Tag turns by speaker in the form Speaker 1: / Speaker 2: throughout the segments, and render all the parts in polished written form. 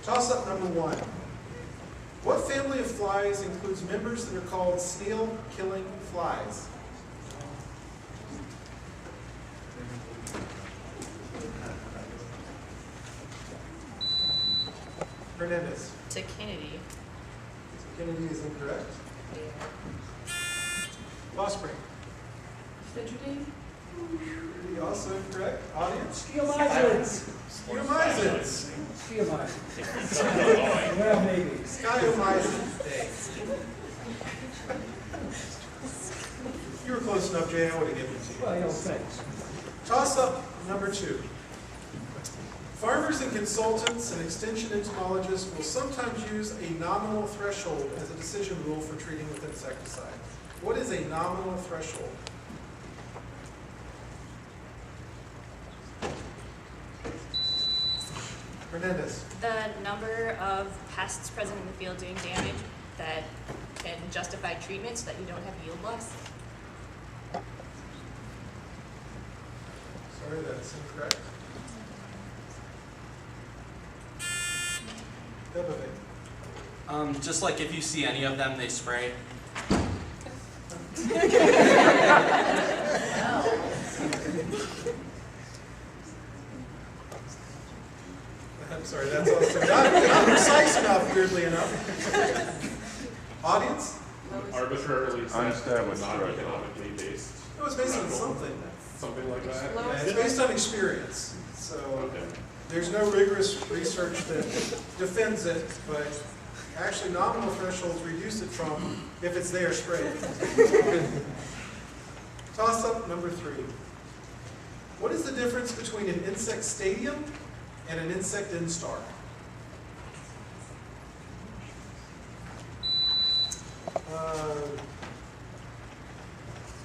Speaker 1: Toss-up number 1. What family of flies includes members that are called snail-killing flies? Hernandez.
Speaker 2: Tachinidie.
Speaker 1: Kennedy is incorrect. Offspring.
Speaker 3: Fidgeting?
Speaker 1: Also incorrect. Audience?
Speaker 4: Sciomyzids.
Speaker 1: Sciomyzids.
Speaker 4: Sciomyzids. Well, maybe.
Speaker 1: Sciomyzids. You were close enough, Jay. I would have given it to you.
Speaker 4: Well, thanks.
Speaker 1: Toss-up number 2. Farmers and consultants and extension entomologists will sometimes use a nominal threshold as a decision rule for treating with insecticide. What is a nominal threshold? Hernandez.
Speaker 2: The number of pests present in the field doing damage that can justify treatment so that you don't have yield loss.
Speaker 1: Sorry, that's incorrect. Debate.
Speaker 5: Just like if you see any of them, they spray.
Speaker 1: I'm sorry, that's also not precise enough, weirdly enough. Audience?
Speaker 6: Arbitrarily set,
Speaker 7: Unestablished
Speaker 6: not
Speaker 7: threshold.
Speaker 6: economically based.
Speaker 1: It was based on something.
Speaker 6: Something like that.
Speaker 1: Yeah, it's based on experience. So
Speaker 6: Okay.
Speaker 1: there's no rigorous research that defends it, but actually nominal thresholds reduce it from, if it's there, sprayed. Toss-up number 3. What is the difference between an insect stadium and an insect instar?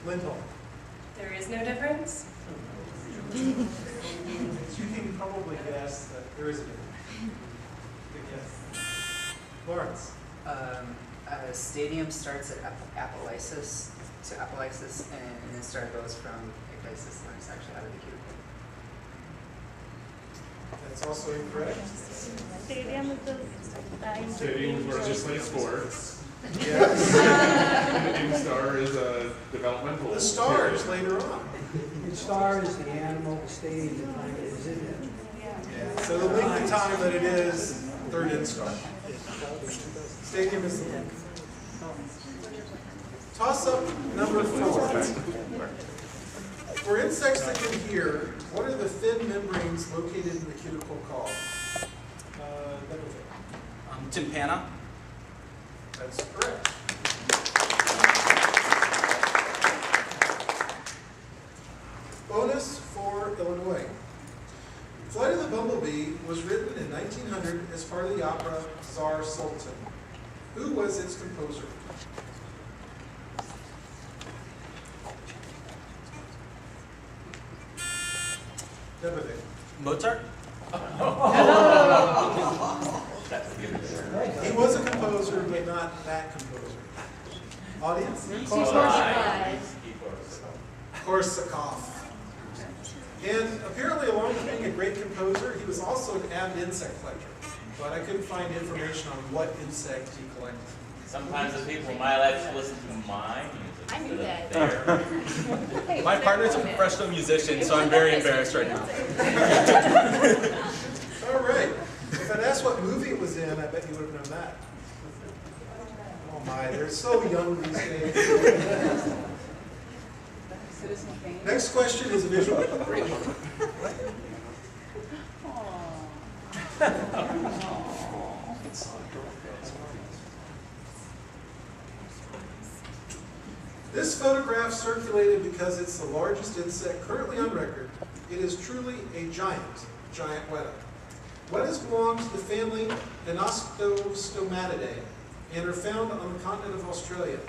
Speaker 1: Lindholm.
Speaker 3: There is no difference?
Speaker 1: You can probably guess that there is a difference. Good guess. Lawrence.
Speaker 8: A stadium starts at apolysis, and then star goes from apophysis when it's actually out of the cuticle.
Speaker 1: That's also incorrect.
Speaker 9: Stadium is the
Speaker 6: Stadiums were just like sports.
Speaker 1: Yes.
Speaker 6: And the instar is a developmental.
Speaker 1: The stars later on.
Speaker 4: The star is the animal, the stadium, the time it is in it.
Speaker 1: Yeah. So the length of time that it is, third instar. Stadium is the length. Toss-up number 4. For insects that can hear, what are the thin membranes located in the cuticle called?
Speaker 5: Tympana.
Speaker 1: That's correct. Bonus for Illinois. Flight of the Bumblebee was written in 1900 as part of the opera Tsar Sultan. Who was its composer? Devaday.
Speaker 5: Mozart?
Speaker 1: He was a composer, but not that composer. Audience? Korsakov. And apparently, along with being a great composer, he was also an avid insect collector. But I couldn't find information on what insect he collected.
Speaker 10: Sometimes the people in my life listen to my music.
Speaker 2: I knew that.
Speaker 10: Theirs.
Speaker 5: My partner's a professional musician, so I'm very embarrassed right now.
Speaker 1: All right. If I'd asked what movie it was in, I bet you would have known that. Oh my, they're so young these days. Next question is a visual. This photograph circulated because it's the largest insect currently on record. It is truly a giant weta. Wetas belong to the family Anostomatidae and are found on the continent of Australia.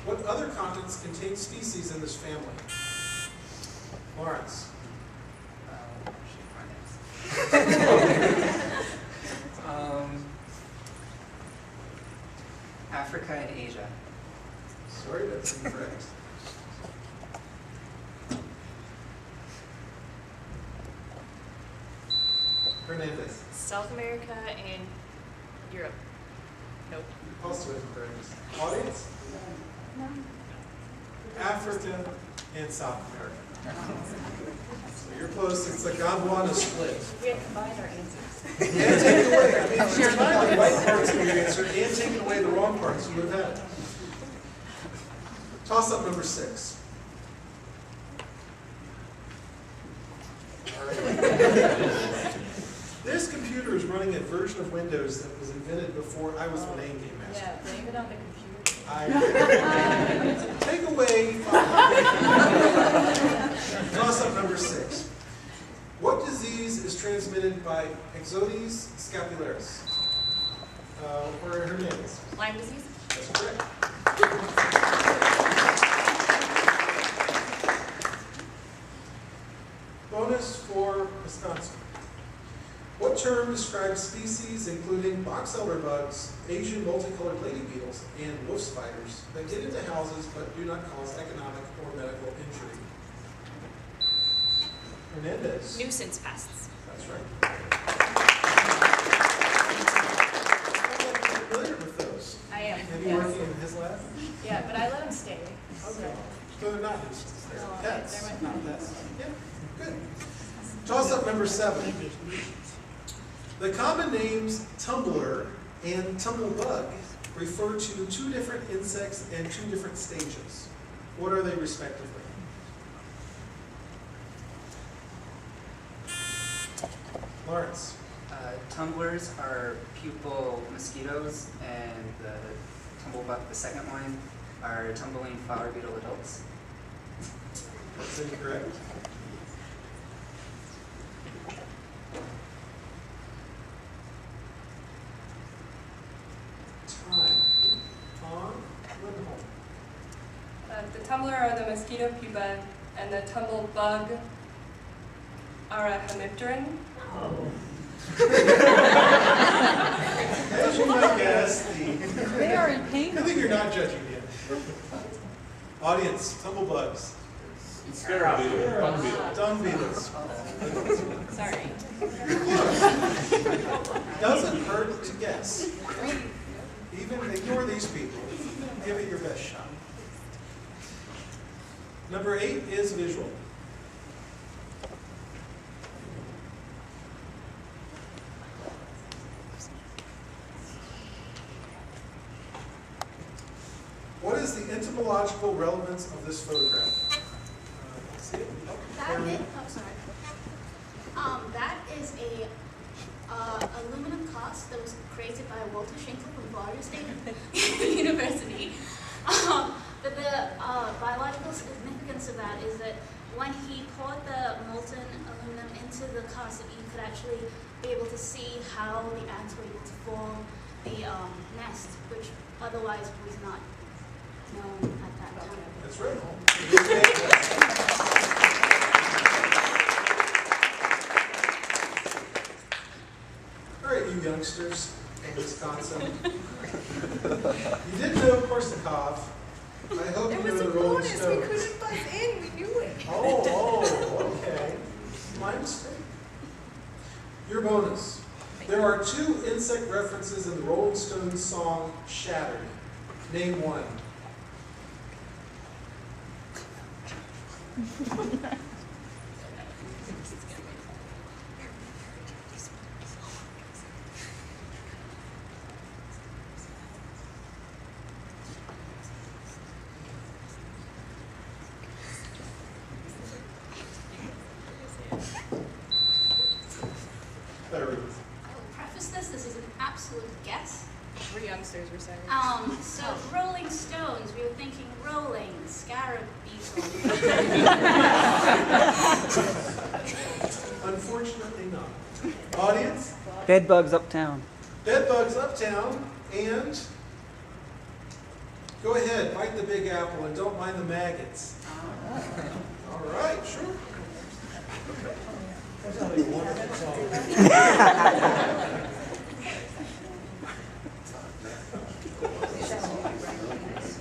Speaker 1: What other continents contain species in this family? Lawrence.
Speaker 8: Africa and Asia.
Speaker 1: Sorry, that's incorrect. Hernandez.
Speaker 2: South America and Europe. Nope.
Speaker 1: Also incorrect. Audience? Africa and South America. So you're close. It's a Gondwana split.
Speaker 2: We have combined our answers.
Speaker 1: And taken away. I mean, you're trying the right parts of your answer and taking away the wrong parts you would have had. Toss up number 6. All right. This computer is running a version of Windows that was invented before I was the Linnaean game master.
Speaker 2: Yeah, blame it on the computer.
Speaker 1: Take away. Toss up number 6. What disease is transmitted by Ixodes scapularis? Or Hernandez?
Speaker 2: Lyme disease?
Speaker 1: That's correct. Bonus for Wisconsin. What term describes species including box elder bugs, Asian multicolored lady beetles, and wolf spiders that get into houses but do not cause economic or medical injury? Hernandez.
Speaker 2: Nuisance pests.
Speaker 1: That's right. I'm familiar with those.
Speaker 2: I am.
Speaker 1: Have you
Speaker 2: Yes.
Speaker 1: working in his lab?
Speaker 2: Yeah, but I let them stay.
Speaker 1: Okay. So they're not nuisances, they're
Speaker 2: No,
Speaker 1: pets.
Speaker 2: they're my
Speaker 1: Not pets. Yeah, good. Toss up number 7. The common names tumbler and tumblebug refer to 2 different insects and 2 different stages. What are they respectively? Lawrence.
Speaker 8: Tumblers are pupal mosquitoes, and the tumblebug, the second one, are tumbling flower beetle adults.
Speaker 1: That's incorrect. Time. Tom Lindholm.
Speaker 3: The tumbler are the mosquito pupa, and the tumblebug are a hemipteran.
Speaker 1: As you might guess,
Speaker 9: They are in pain.
Speaker 1: I think you're not judging yet. Audience, tumblebugs, dung beetles.
Speaker 2: Sorry.
Speaker 1: Doesn't hurt to guess. Even ignore these people. Give it your best shot. Number 8 is visual. What is the entomological relevance of this photograph? See it? Oh,
Speaker 7: That is, oh, sorry. That is a aluminum cast that was created by Walter Schinkel from Florida State University. But the biological significance of that is that when he poured the molten aluminum into the cast, you could actually be able to see how the ants were able to form the nest, which otherwise was not known at that time.
Speaker 1: That's right. All right, you youngsters in Wisconsin. You did know Korsakov. I hope you know the Rolling Stones.
Speaker 3: buzz in. We knew it.
Speaker 1: Oh, okay. My mistake. Your bonus. There are 2 insect references in the Rolling Stones song Shattered. Name one. Better read.
Speaker 7: I will preface this. This is an absolute guess.
Speaker 2: We're youngsters, we're sorry.
Speaker 7: So Rolling Stones, we were thinking rolling, scarab beetle.
Speaker 1: Unfortunately not. Audience?
Speaker 4: Bedbugs uptown.
Speaker 1: Bedbugs Uptown, and go ahead, bite the big apple and don't mind the maggots. All right, sure.
Speaker 4: That's not a wonderful song.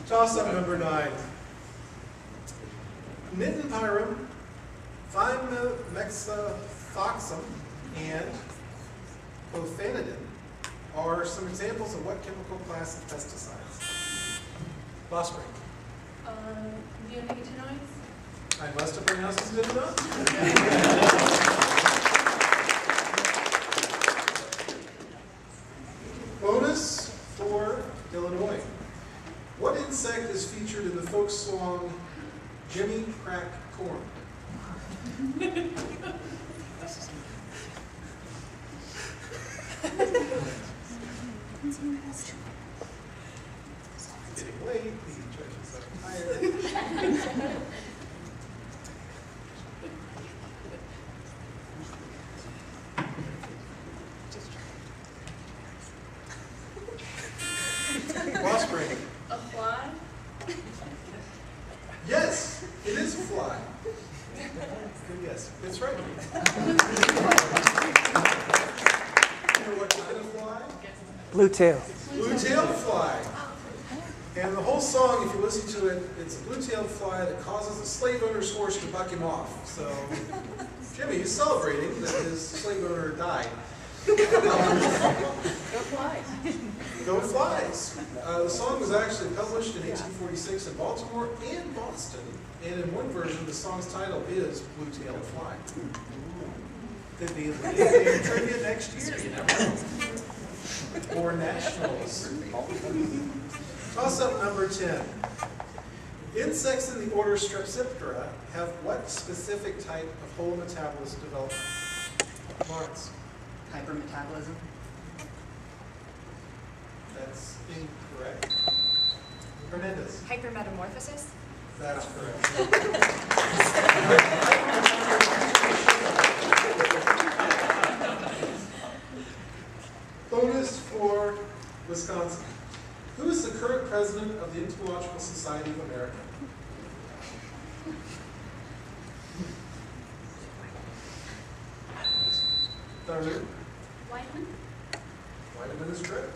Speaker 1: Toss up number 9. Nittenpyrum, Thymexathoxum, and clothanidin are some examples of what chemical class of pesticides? Bosbury.
Speaker 3: Neonicotinoids?
Speaker 1: I must have pronounced this good enough. Bonus for Illinois. What insect is featured in the folk song Jimmy Crack Corn? Getting late, the judges are tired. Wellspring.
Speaker 3: A fly?
Speaker 1: Yes, it is a fly. Good guess. It's right. You know what kind of fly?
Speaker 4: Blue tail.
Speaker 1: Blue-tailed fly. And the whole song, if you listen to it, it's a blue-tailed fly that causes a slave owner's horse to buck him off. So, Jimmy is celebrating that his slave owner died.
Speaker 3: Go flies.
Speaker 1: Go Flies. The song was actually published in 1846 in Baltimore and Boston, and in one version, the song's title is Blue-Tailed Fly. Could be in the trivia next year, you never know. Or nationals. Toss-up number 10. Insects in the order Strepsiptera have what specific type of whole metabolism development? Lawrence.
Speaker 8: Hypermetabolism.
Speaker 1: That's incorrect. Hernandez.
Speaker 2: Hypermetamorphosis?
Speaker 1: That's correct. Bonus for Wisconsin. Who is the current president of the Entomological Society of America? Darlene?
Speaker 7: Whiteman?
Speaker 1: Whiteman is correct.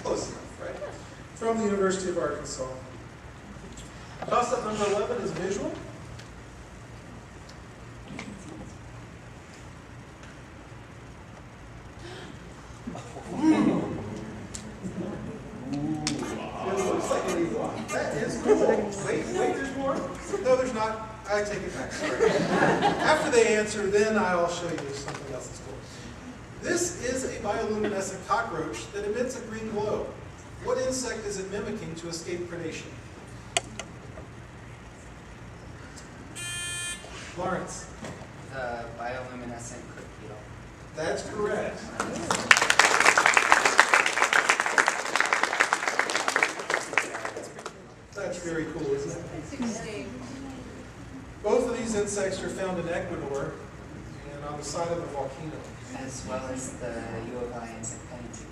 Speaker 1: Close enough, right? From the University of Arkansas. Toss-up number 11 is visual. It looks like an eagle. That is cool. Wait, there's more? No, there's not. I take it back. Sorry. After they answer, then I'll show you something else that's cool. This is a bioluminescent cockroach that emits a green glow. What insect is it mimicking to escape predation? Lawrence.
Speaker 8: The bioluminescent crick beetle.
Speaker 1: That's correct. That's very cool, isn't it?
Speaker 3: 16.
Speaker 1: Both of these insects are found in Ecuador and on the side of a volcano.
Speaker 8: As well as the U of I insect petting zoo.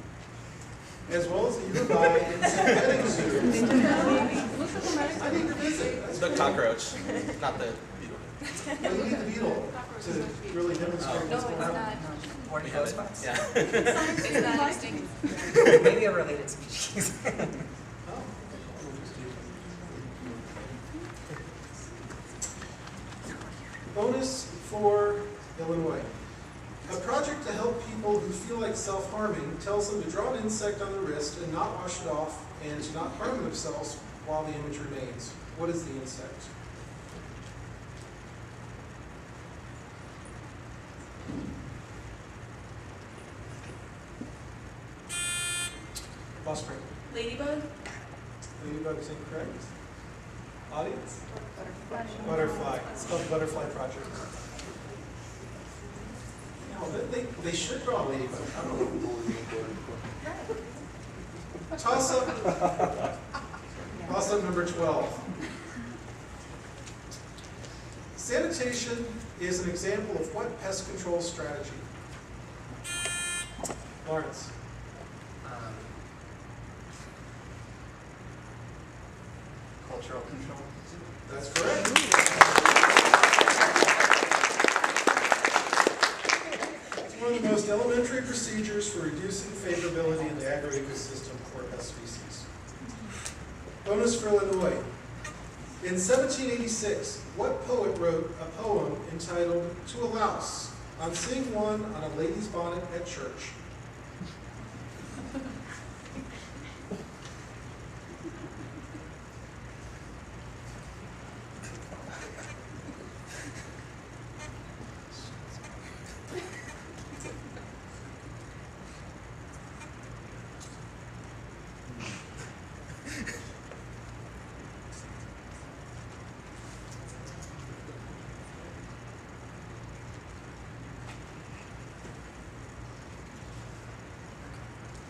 Speaker 1: As well as the U of I insect petting zoo. I need to visit. That's
Speaker 5: The
Speaker 1: cool.
Speaker 5: cockroach, not the beetle.
Speaker 1: Well, you need the beetle to really demonstrate what's going on.
Speaker 8: Or the ghost box.
Speaker 5: Yeah.
Speaker 2: It's not extinct.
Speaker 8: Maybe a related species.
Speaker 1: Bonus for Illinois. A project to help people who feel like self-harming tells them to draw an insect on the wrist and not wash it off and to not harm themselves while the image remains. What is the insect? Offspring.
Speaker 3: Ladybug?
Speaker 1: Ladybug is incorrect. Audience? Butterfly. It's called the Butterfly Project. No, they should draw a ladybug. I don't know. Toss up number 12. Sanitation is an example of what pest control strategy? Lawrence.
Speaker 8: Cultural control.
Speaker 1: That's correct. It's one of the most elementary procedures for reducing favorability in the agroecosystem for pest species. Bonus for Illinois. In 1786, what poet wrote a poem entitled To a Louse on seeing one on a lady's bonnet at church?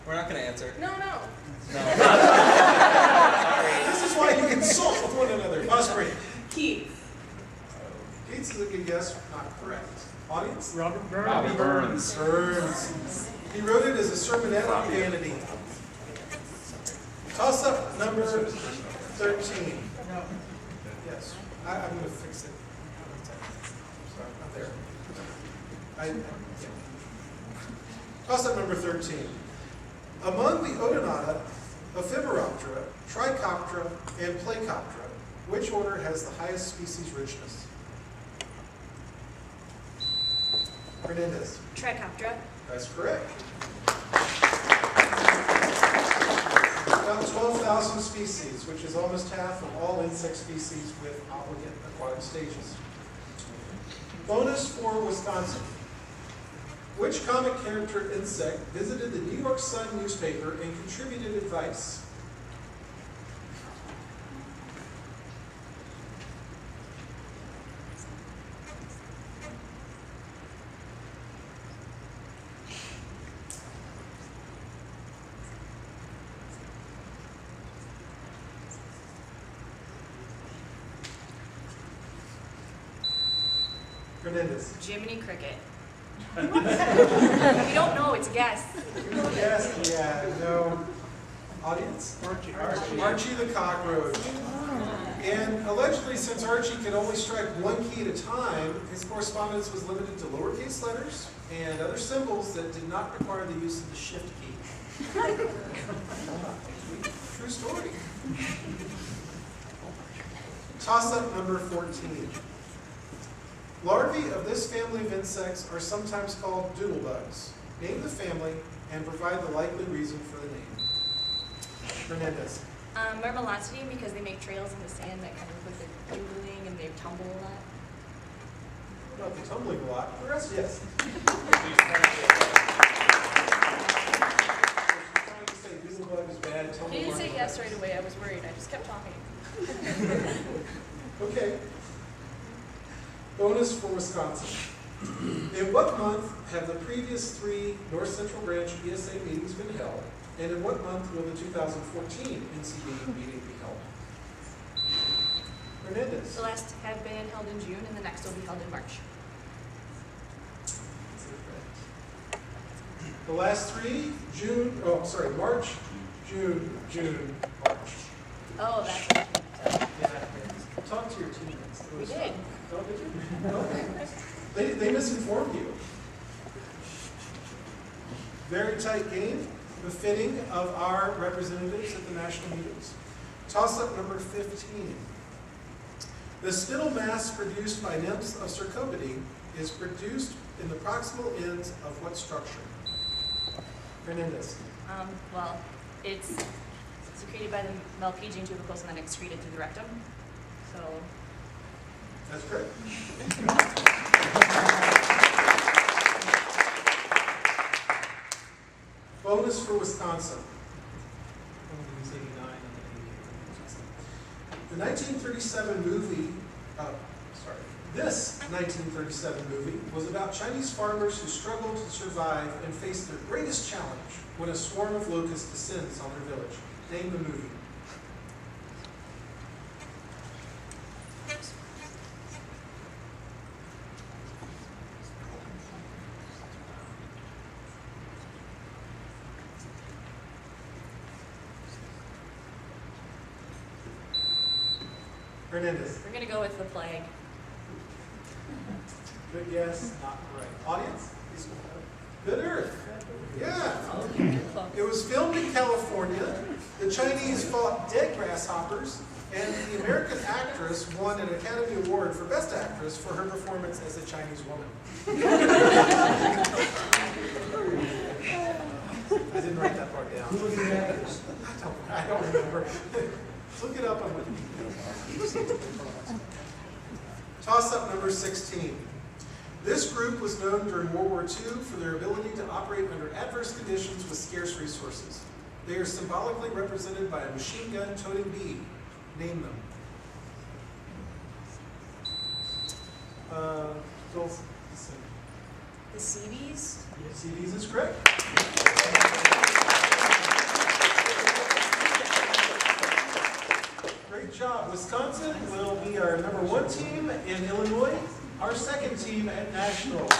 Speaker 5: We're not gonna answer.
Speaker 3: No.
Speaker 1: This is why you consult with one another. Osprey.
Speaker 3: Keats.
Speaker 1: Keats is a good guess, not correct. Audience?
Speaker 4: Robert Burns.
Speaker 6: Bobby Burns.
Speaker 1: Burns. He wrote it as a sermonette on vanity. Toss up number 13.
Speaker 4: No.
Speaker 1: Yes, I'm going to fix it. Sorry, not there. Yeah. Toss up number 13. Among the Odonata, Ophiuroptera, Trichoptera, and Plecoptera, which order has the highest species richness? Hernandez.
Speaker 2: Trichoptera.
Speaker 1: That's correct. About 12,000 species, which is almost half of all insect species with obligate aquatic stages. Bonus for Wisconsin. Which comic character insect visited the New York Sun newspaper and contributed advice? Hernandez.
Speaker 2: Jiminy Cricket. We don't know, it's a guess.
Speaker 1: Yes, yeah, no. Audience?
Speaker 4: Archie.
Speaker 1: Archie the cockroach. And allegedly, since Archie could only strike one key at a time, his correspondence was limited to lowercase letters and other symbols that did not require the use of the shift key. True story. Toss up number 14. Larvae of this family of insects are sometimes called doodlebugs. Name the family and provide the likely reason for the name. Hernandez.
Speaker 2: Mermelocity, because they make trails in the sand that kind of look like they're doodling and they tumble a lot.
Speaker 1: Well, they're tumbling a lot. The rest, yes. Trying to say doodlebug is bad,
Speaker 3: He
Speaker 1: tumble
Speaker 3: didn't say
Speaker 1: bug.
Speaker 3: yes right away. I was worried. I just kept talking.
Speaker 1: Okay. Bonus for Wisconsin. In what month have the previous 3 North Central Branch ESA meetings been held? And in what month will the 2014 NCB meeting be held? Hernandez.
Speaker 2: The last have been held in June and the next will be held in March.
Speaker 1: The last 3, March, June, March.
Speaker 2: Oh, that's
Speaker 1: Yeah. Talk to your teammates.
Speaker 2: we did.
Speaker 1: Oh, did you? Okay. They misinformed you. Very tight game, befitting of our representatives at the national meetings. Toss-up number 15. The spittle mass produced by nymphs of Cercopity is produced in the proximal ends of what structure? Hernandez.
Speaker 2: Well, it's secreted by the Malpighian tubercles and then excreted through the rectum. So,
Speaker 1: That's correct. Bonus for Wisconsin. The 1937 movie, this 1937 movie was about Chinese farmers who struggled to survive and face their greatest challenge when a swarm of locusts descends on their village. Name the movie. Hernandez.
Speaker 2: we're going to go with the plague.
Speaker 1: Good guess, not correct. Audience? Good Earth. Yeah.
Speaker 2: Okay, close.
Speaker 1: It was filmed in California. The Chinese fought dead grasshoppers, and the American actress won an Academy Award for Best Actress for her performance as a Chinese woman. I didn't write that part down.
Speaker 4: Who was the actress?
Speaker 1: I don't remember. Look it up on Wikipedia. Toss-up number 16. This group was known during World War II for their ability to operate under adverse conditions with scarce resources. They are symbolically represented by a machine gun toting bee. Name them. Dolph, listen.
Speaker 2: The CVs?
Speaker 1: CVs is correct. Great job. Wisconsin will be our #1 team, and Illinois, our 2nd team at Nationals.